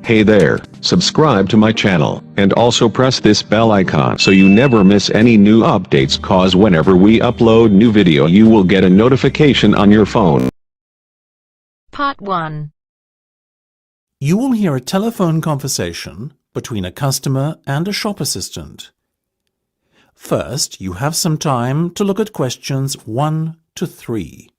Hey there, subscribe to my channel, and also press this bell icon so you never miss any new updates, cause whenever we upload new video you will get a notification on your phone. Part 1. You will hear a telephone conversation between a customer and a shop assistant. First, you have some time to look at questions 1 to 3.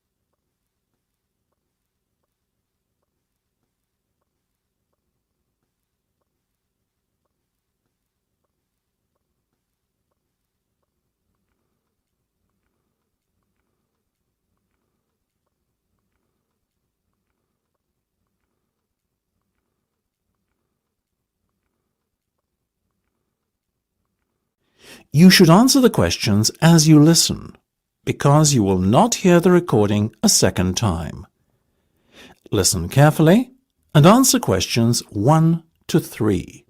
You should answer the questions as you listen, because you will not hear the recording a second time. Listen carefully and answer questions 1 to 3.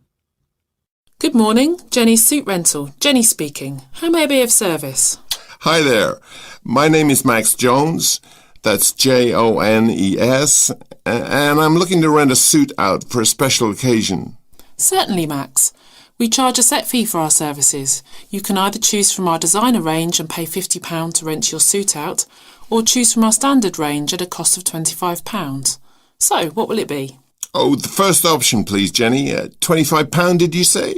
Good morning, Jenny's Suit Rental. Jenny speaking. How may I be of service? Hi there. My name is Max Jones. That's Jones, and I'm looking to rent a suit out for a special occasion. Certainly, Max. We charge a set fee for our services. You can either choose from our designer range and pay £50 to rent your suit out, or choose from our standard range at a cost of £25. So, what will it be? Oh, the first option, please, Jenny. £25, did you say?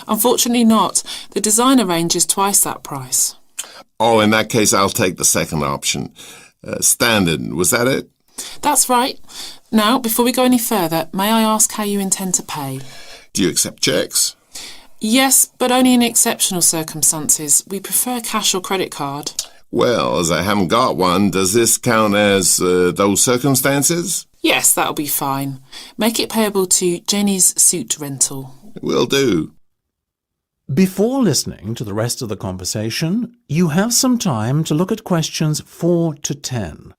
Unfortunately not. The designer range is twice that price. Oh, in that case, I'll take the second option. Standard, was that it? That's right. Now, before we go any further, may I ask how you intend to pay? Do you accept cheques? Yes, but only in exceptional circumstances. We prefer cash or credit card. Well, as I haven't got one, does this count as those circumstances? Yes, that'll be fine. Make it payable to Jenny's Suit Rental. Will do. Before listening to the rest of the conversation, you have some time to look at questions 4 to 10.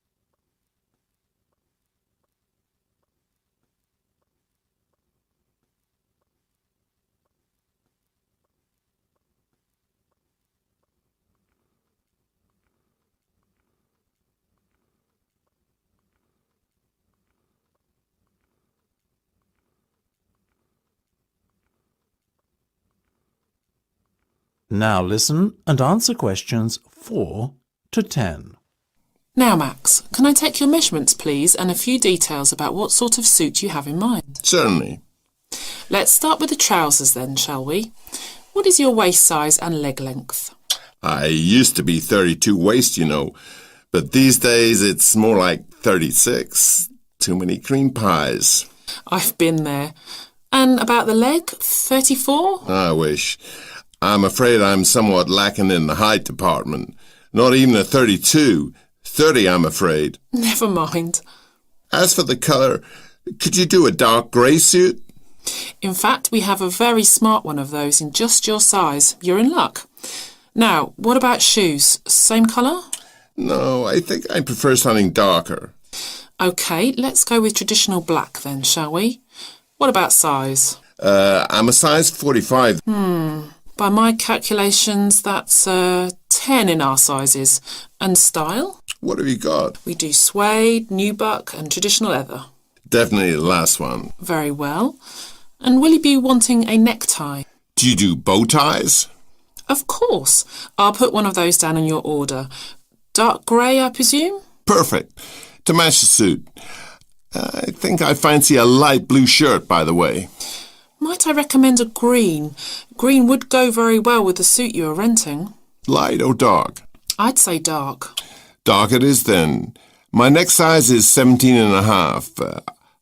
Now listen and answer questions 4 to 10. Now, Max, can I take your measurements, please, and a few details about what sort of suit you have in mind? Certainly. Let's start with the trousers then, shall we? What is your waist size and leg length? I used to be 32 waist, you know, but these days it's more like 36. Too many cream pies. I've been there. And about the leg, 34? I wish. I'm afraid I'm somewhat lacking in the height department. Not even a 32. 30, I'm afraid. Never mind. As for the colour, could you do a dark grey suit? In fact, we have a very smart one of those in just your size. You're in luck. Now, what about shoes? Same colour? No, I think I prefer something darker. OK, let's go with traditional black then, shall we? What about size? I'm a size 45. By my calculations, that's 10 in our sizes. And style? What have you got? We do suede, nubuck and traditional leather. Definitely the last one. Very well. And will you be wanting a necktie? Do you do bow ties? Of course. I'll put one of those down on your order. Dark grey, I presume? Perfect. To match the suit. I think I fancy a light blue shirt, by the way. Might I recommend a green? Green would go very well with the suit you are renting. Light or dark? I'd say dark. Dark it is then. My neck size is 17 and a half.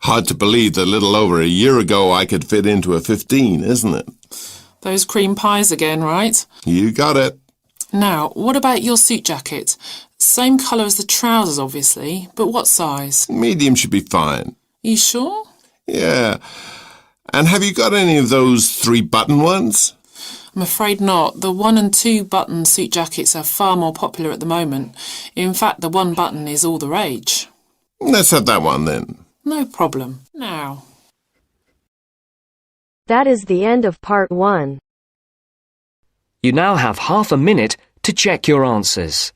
Hard to believe that a little over a year ago I could fit into a 15, isn't it? Those cream pies again, right? You got it. Now, what about your suit jacket? Same colour as the trousers, obviously, but what size? Medium should be fine. You sure? Yeah. And have you got any of those 3-button ones? I'm afraid not. The 1 and 2 button suit jackets are far more popular at the moment. In fact, the 1 button is all the rage. Let's have that one then. No problem. Now. That is the end of part 1. You now have half a minute to check your answers.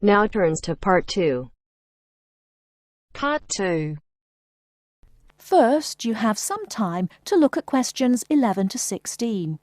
Now turns to Part 2. Part 2. First, you have some time to look at questions 11 to 16.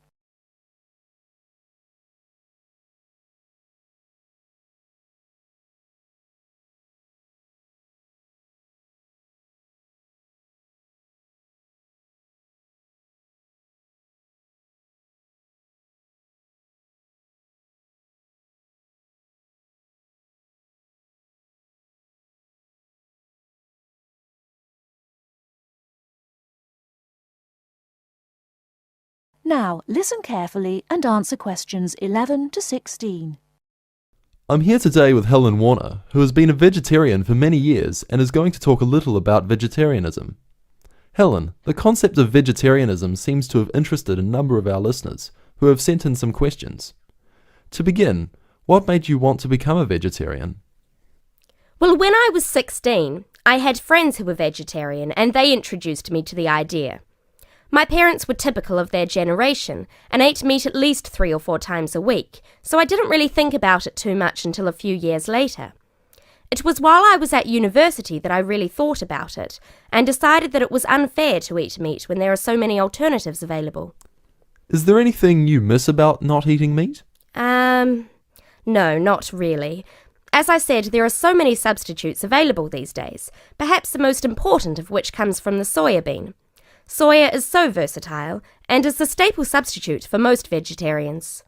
Now, listen carefully and answer questions 11 to 16. I'm here today with Helen Warner, who has been a vegetarian for many years and is going to talk a little about vegetarianism. Helen, the concept of vegetarianism seems to have interested a number of our listeners, who have sent in some questions. To begin, what made you want to become a vegetarian? Well, when I was 16, I had friends who were vegetarian and they introduced me to the idea. My parents were typical of their generation and ate meat at least 3 or 4 times a week, so I didn't really think about it too much until a few years later. It was while I was at university that I really thought about it and decided that it was unfair to eat meat when there are so many alternatives available. Is there anything you miss about not eating meat? No, not really. As I said, there are so many substitutes available these days, perhaps the most important of which comes from the soya bean. Soya is so versatile and is the staple substitute for most vegetarians.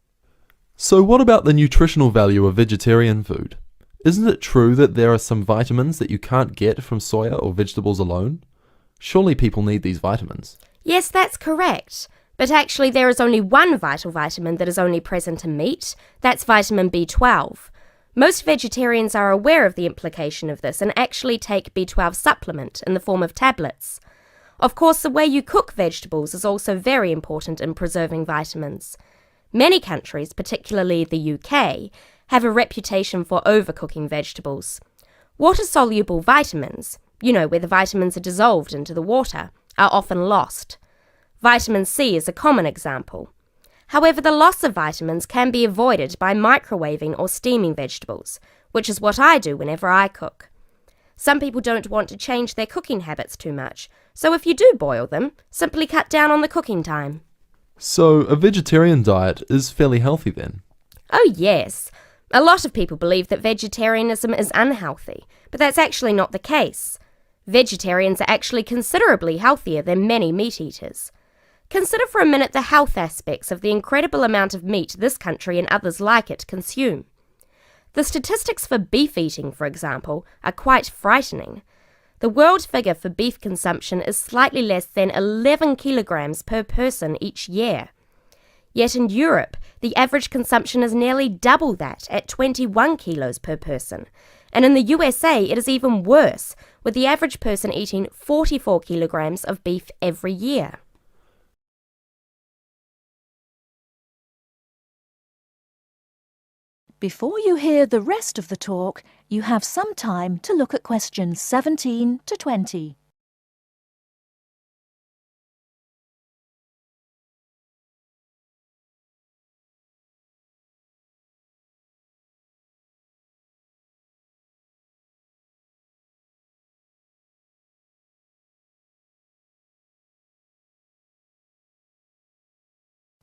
So what about the nutritional value of vegetarian food? Isn't it true that there are some vitamins that you can't get from soya or vegetables alone? Surely people need these vitamins. Yes, that's correct. But actually there is only one vital vitamin that is only present in meat. That's vitamin B12. Most vegetarians are aware of the implication of this and actually take B12 supplement in the form of tablets. Of course, the way you cook vegetables is also very important in preserving vitamins. Many countries, particularly the UK, have a reputation for overcooking vegetables. Water-soluble vitamins, where the vitamins are dissolved into the water, are often lost. Vitamin C is a common example. However, the loss of vitamins can be avoided by microwaving or steaming vegetables, which is what I do whenever I cook. Some people don't want to change their cooking habits too much, so if you do boil them, simply cut down on the cooking time. So a vegetarian diet is fairly healthy then? Oh yes. A lot of people believe that vegetarianism is unhealthy, but that's actually not the case. Vegetarians are actually considerably healthier than many meat eaters. Consider for a minute the health aspects of the incredible amount of meat this country and others like it consume. The statistics for beef eating, for example, are quite frightening. The world figure for beef consumption is slightly less than 11 kilograms per person each year. Yet in Europe, the average consumption is nearly double that at 21 kilos per person. And in the USA, it is even worse, with the average person eating 44 kilograms of beef every year. Before you hear the rest of the talk, you have some time to look at questions 17 to 20.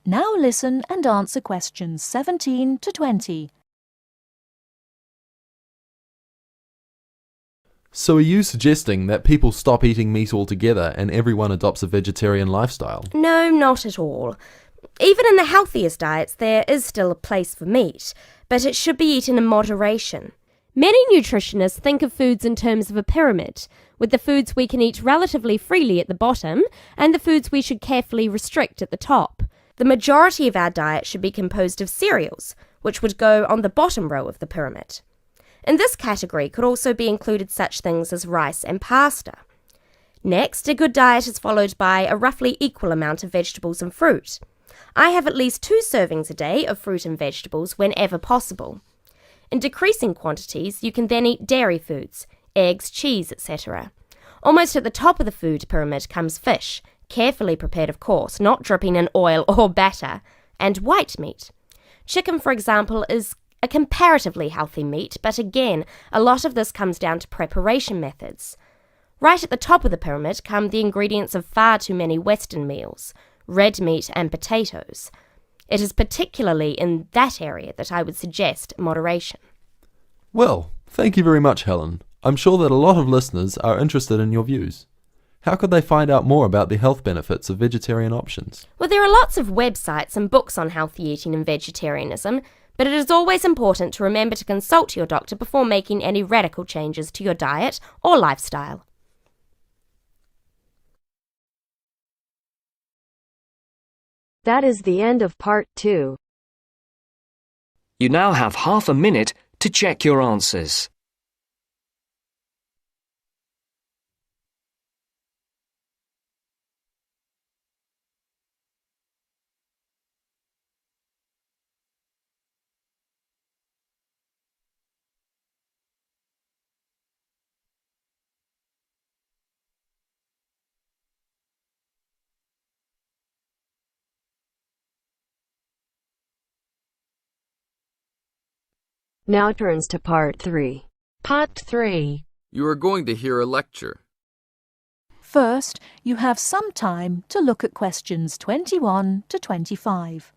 Now listen and answer questions 17 to 20. So are you suggesting that people stop eating meat altogether and everyone adopts a vegetarian lifestyle? No, not at all. Even in the healthiest diets, there is still a place for meat, but it should be eaten in moderation. Many nutritionists think of foods in terms of a pyramid, with the foods we can eat relatively freely at the bottom and the foods we should carefully restrict at the top. The majority of our diet should be composed of cereals, which would go on the bottom row of the pyramid. In this category could also be included such things as rice and pasta. Next, a good diet is followed by a roughly equal amount of vegetables and fruit. I have at least 2 servings a day of fruit and vegetables whenever possible. In decreasing quantities, you can then eat dairy foods, eggs, cheese, etc. Almost at the top of the food pyramid comes fish, carefully prepared of course, not dripping in oil or batter, and white meat. Chicken, for example, is a comparatively healthy meat, but again, a lot of this comes down to preparation methods. Right at the top of the pyramid come the ingredients of far too many Western meals, red meat and potatoes. It is particularly in that area that I would suggest moderation. Well, thank you very much, Helen. I'm sure that a lot of listeners are interested in your views. How could they find out more about the health benefits of vegetarian options? Well, there are lots of websites and books on healthy eating and vegetarianism, but it is always important to remember to consult your doctor before making any radical changes to your diet or lifestyle. That is the end of part 2. You now have half a minute to check your answers. Now turns to part 3. Part 3. You are going to hear a lecture. First, you have some time to look at questions 21 to 25.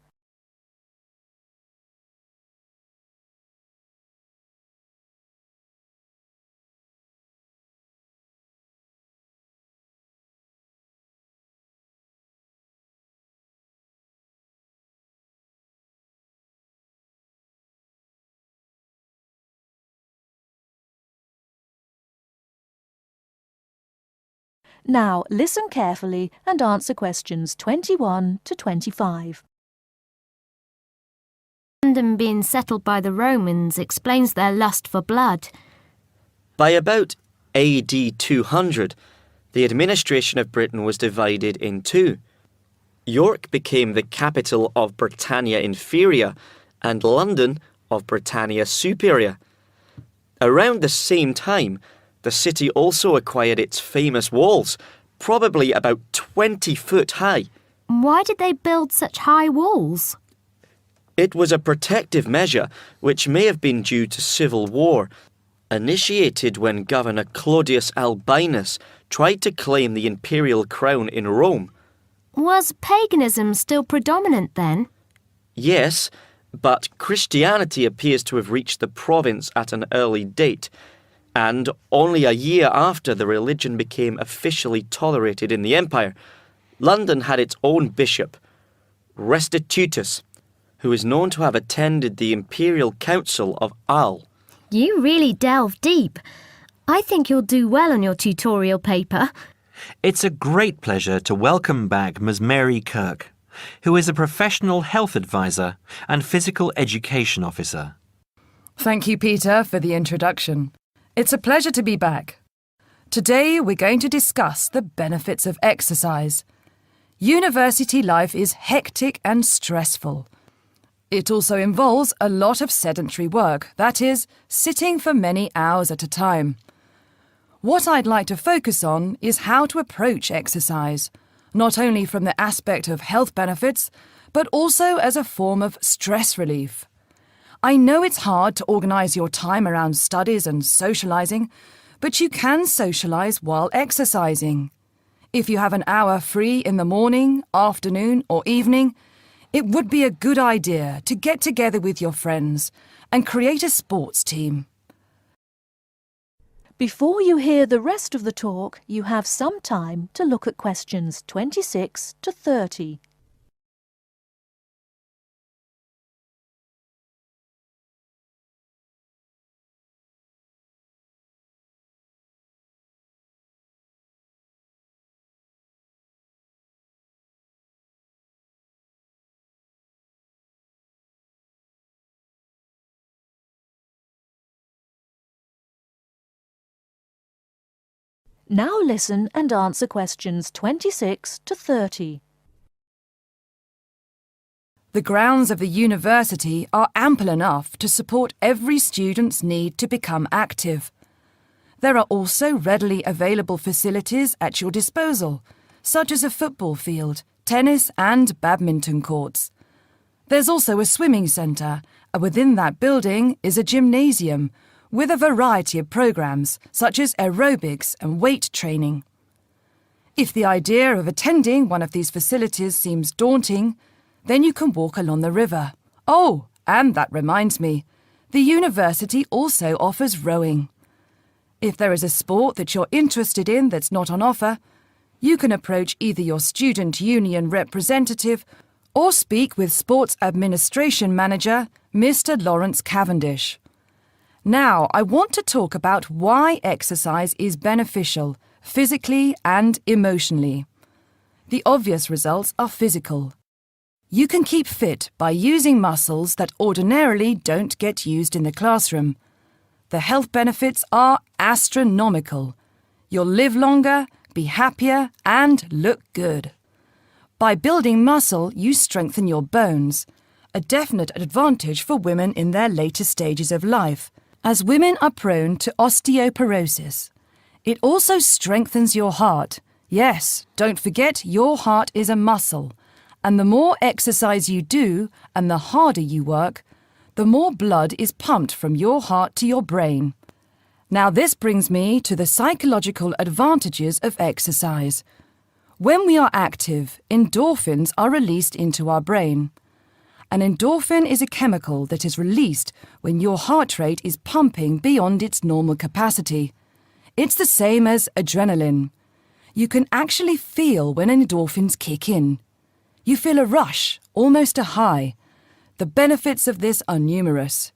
Now listen carefully and answer questions 21 to 25. London being settled by the Romans explains their lust for blood. By about AD 200, the administration of Britain was divided in two. York became the capital of Britannia Inferior and London of Britannia Superior. Around the same time, the city also acquired its famous walls, probably about 20 foot high. Why did they build such high walls? It was a protective measure which may have been due to civil war, initiated when Governor Claudius Albinus tried to claim the imperial crown in Rome. Was paganism still predominant then? Yes, but Christianity appears to have reached the province at an early date, and only a year after the religion became officially tolerated in the empire, London had its own bishop, Restitutus, who is known to have attended the Imperial Council of Arles. You really delve deep. I think you'll do well on your tutorial paper. It's a great pleasure to welcome back Ms. Mary Kirk, who is a professional health advisor and physical education officer. Thank you, Peter, for the introduction. It's a pleasure to be back. Today we're going to discuss the benefits of exercise. University life is hectic and stressful. It also involves a lot of sedentary work, that is, sitting for many hours at a time. What I'd like to focus on is how to approach exercise, not only from the aspect of health benefits, but also as a form of stress relief. I know it's hard to organise your time around studies and socialising, but you can socialise while exercising. If you have an hour free in the morning, afternoon or evening, it would be a good idea to get together with your friends and create a sports team. Before you hear the rest of the talk, you have some time to look at questions 26 to 30. Now listen and answer questions 26 to 30. The grounds of the university are ample enough to support every student's need to become active. There are also readily available facilities at your disposal, such as a football field, tennis and badminton courts. There's also a swimming centre Within that building is a gymnasium with a variety of programs such as aerobics and weight training. If the idea of attending one of these facilities seems daunting, then you can walk along the river. Oh, and that reminds me, the university also offers rowing. If there is a sport that you're interested in that's not on offer, you can approach either your student union representative or speak with Sports Administration Manager, Mr. Lawrence Cavendish. Now, I want to talk about why exercise is beneficial, physically and emotionally. The obvious results are physical. You can keep fit by using muscles that ordinarily don't get used in the classroom. The health benefits are astronomical. You'll live longer, be happier, and look good. By building muscle, you strengthen your bones, a definite advantage for women in their later stages of life, as women are prone to osteoporosis. It also strengthens your heart. Yes, don't forget your heart is a muscle, and the more exercise you do and the harder you work, the more blood is pumped from your heart to your brain. Now this brings me to the psychological advantages of exercise. When we are active, endorphins are released into our brain. An endorphin is a chemical that is released when your heart rate is pumping beyond its normal capacity. It's the same as adrenaline. You can actually feel when endorphins kick in. You feel a rush, almost a high. The benefits of this are numerous.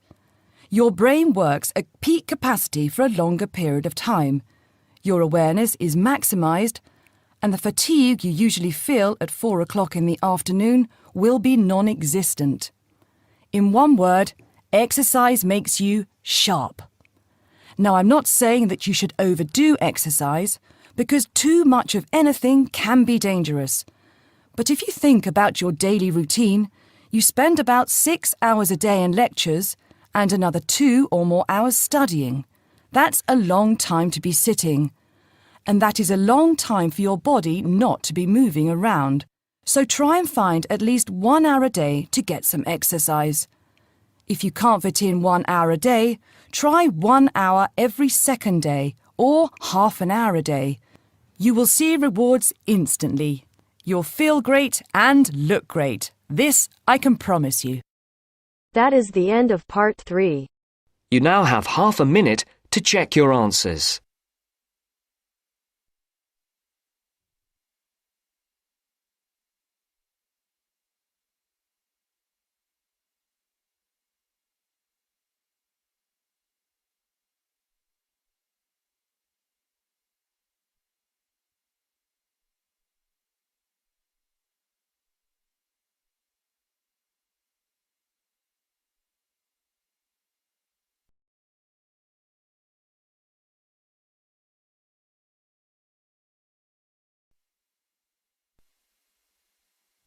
Your brain works at peak capacity for a longer period of time. Your awareness is maximised, and the fatigue you usually feel at 4 o'clock in the afternoon will be non-existent. In one word, exercise makes you sharp. Now, I'm not saying that you should overdo exercise, because too much of anything can be dangerous. But if you think about your daily routine, you spend about 6 hours a day in lectures and another 2 or more hours studying. That's a long time to be sitting. And that is a long time for your body not to be moving around. So try and find at least 1 hour a day to get some exercise. If you can't fit in 1 hour a day, try 1 hour every second day or half an hour a day. You will see rewards instantly. You'll feel great and look great. This I can promise you. That is the end of part 3. You now have half a minute to check your answers.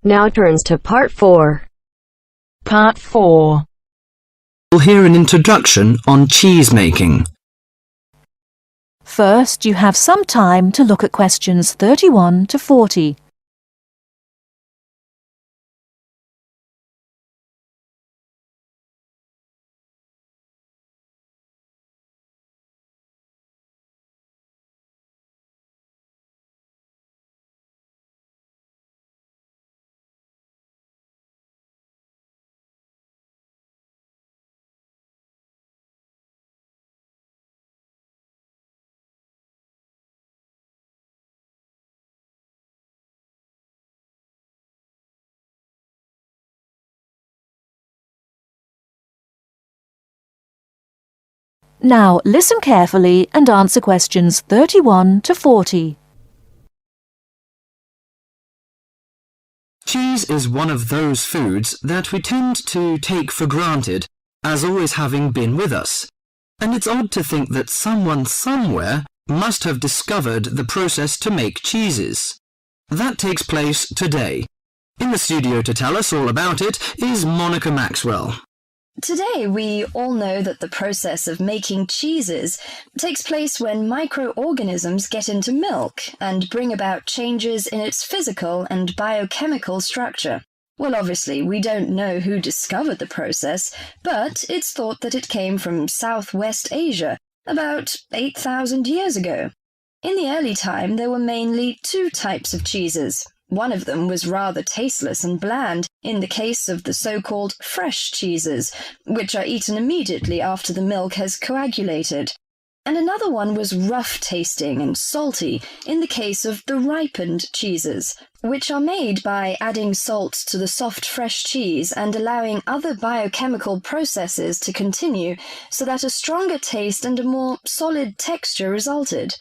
Now turns to part 4. Part 4. We'll hear an introduction on cheese making. First, you have some time to look at questions 31 to 40. Now listen carefully and answer questions 31 to 40. Cheese is one of those foods that we tend to take for granted as always having been with us. And it's odd to think that someone somewhere must have discovered the process to make cheeses. That takes place today. In the studio to tell us all about it is Monica Maxwell. Today, we all know that the process of making cheeses takes place when microorganisms get into milk and bring about changes in its physical and biochemical structure. Well, obviously, we don't know who discovered the process, but it's thought that it came from Southwest Asia, about 8,000 years ago. In the early time, there were mainly two types of cheeses. One of them was rather tasteless and bland, in the case of the so-called fresh cheeses, which are eaten immediately after the milk has coagulated. And another one was rough-tasting and salty, in the case of the ripened cheeses, which are made by adding salt to the soft fresh cheese and allowing other biochemical processes to continue so that a stronger taste and a more solid texture resulted.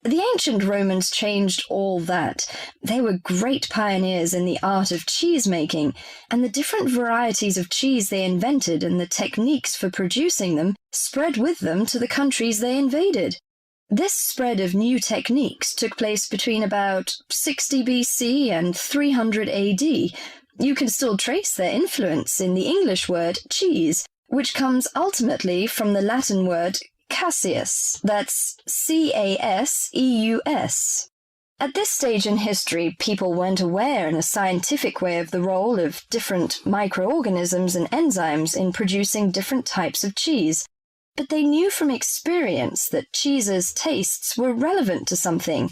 The ancient Romans changed all that. They were great pioneers in the art of cheese-making, and the different varieties of cheese they invented and the techniques for producing them spread with them to the countries they invaded. This spread of new techniques took place between about 60 BC and 300 AD. You can still trace their influence in the English word cheese, which comes ultimately from the Latin word Caseus, that's C-A-S-E-U-S. At this stage in history, people weren't aware in a scientific way of the role of different microorganisms and enzymes in producing different types of cheese, but they knew from experience that cheese's tastes were relevant to something.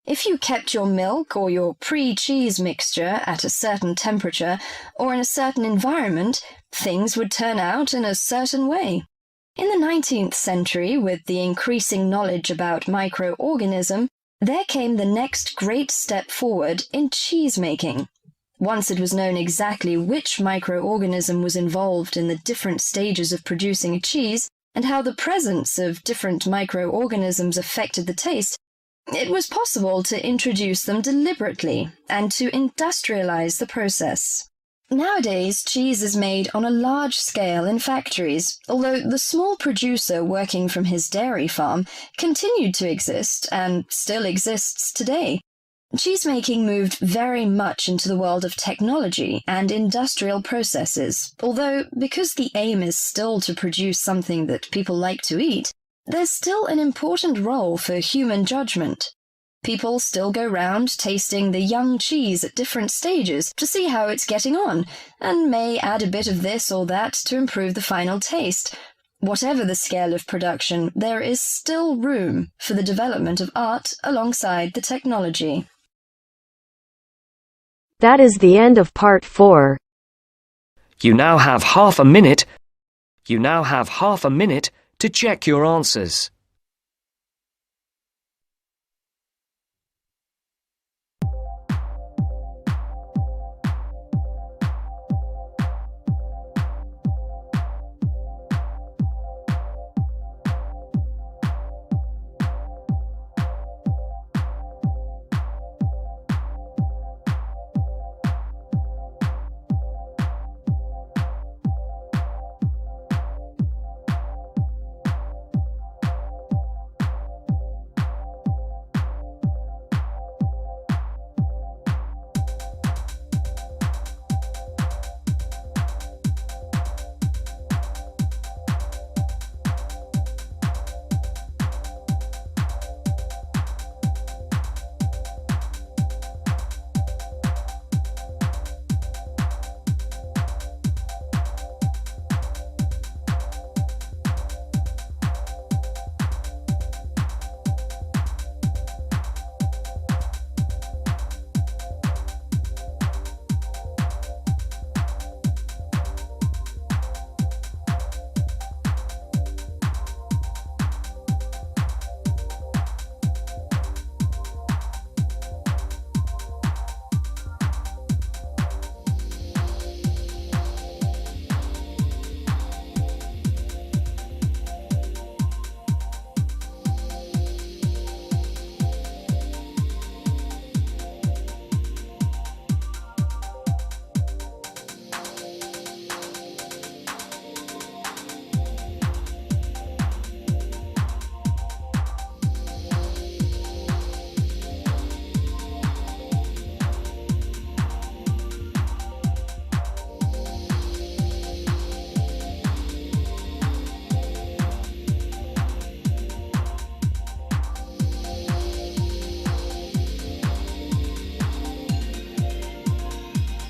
If you kept your milk or your pre-cheese mixture at a certain temperature or in a certain environment, things would turn out in a certain way. In the 19th century, with the increasing knowledge about microorganism, there came the next great step forward in cheese-making. Once it was known exactly which microorganism was involved in the different stages of producing a cheese, and how the presence of different microorganisms affected the taste, it was possible to introduce them deliberately and to industrialize the process. Nowadays, cheese is made on a large scale in factories, although the small producer working from his dairy farm continued to exist and still exists today. Cheesemaking moved very much into the world of technology and industrial processes, although because the aim is still to produce something that people like to eat, there's still an important role for human judgment. People still go round tasting the young cheese at different stages to see how it's getting on, and may add a bit of this or that to improve the final taste. Whatever the scale of production, there is still room for the development of art alongside the technology. That is the end of part 4. You now have half a minute to check your answers.